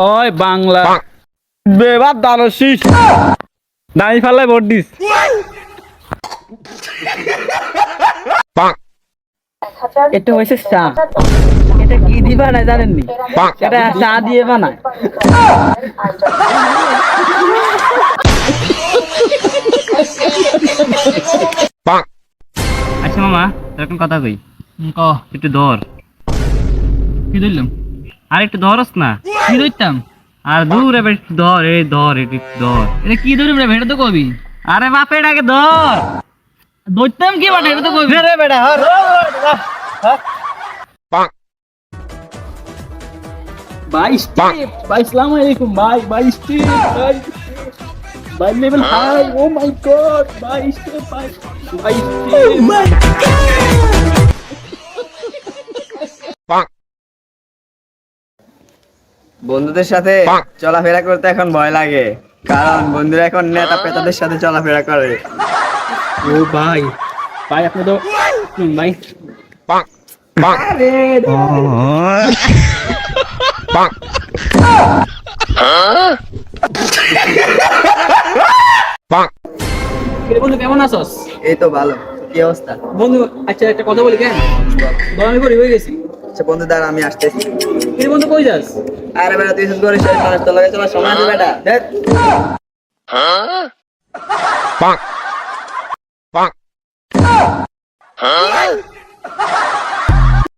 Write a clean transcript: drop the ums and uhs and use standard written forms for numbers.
ওই বাংলা বেবাদ দানশীষ দাঁড়ি ফেলায় ভোট দিস। এটা হয়েছে চা। এটা কি দিয়ে বানায় জানেননি? এটা চা দিয়ে বানায়। আচ্ছা মামা এরকম কথা কই ক একটু ধর। কি ধরলাম? আর একটু ধরস না। কি ধরতাম? আর দূর এবার একটু ধর, এই ধর একটু ধর। এটা কি ধরুম রে? এটা তো কবি। আরে বাপের আগে ধর। ধরতাম কি বাটে? এটা তো কবি। রে বেটা হর ভাই স্টেপ, ভাই আসসালামু আলাইকুম ভাই, ভাই স্টেপ, ভাই লেভেল হাই, ও মাই গড, ভাই স্টেপ, ভাই স্টেপ। বন্ধুদের সাথে চলাফেরা করতে এখন ভয় লাগে, কারণ বন্ধুরা এখন নেতা পেতাদের সাথে চলাফেরা করে। ও ভাই, ভাই আপনি তো ভাই বন্ধু কেমন আছস? এই তো ভালো। কি অবস্থা বন্ধু আচ্ছা একটা কথা বলি কেন? দলামি করে হয়ে গেছি। আচ্ছা বন্ধু দাঁড়া, আমি আসতেছি। কি বন্ধু কই যাস? আরে বেটা তুই শুধু করে শেষ মানুষ, তোর লগে চলার সময় আছে বেটা? ধ্যাৎ।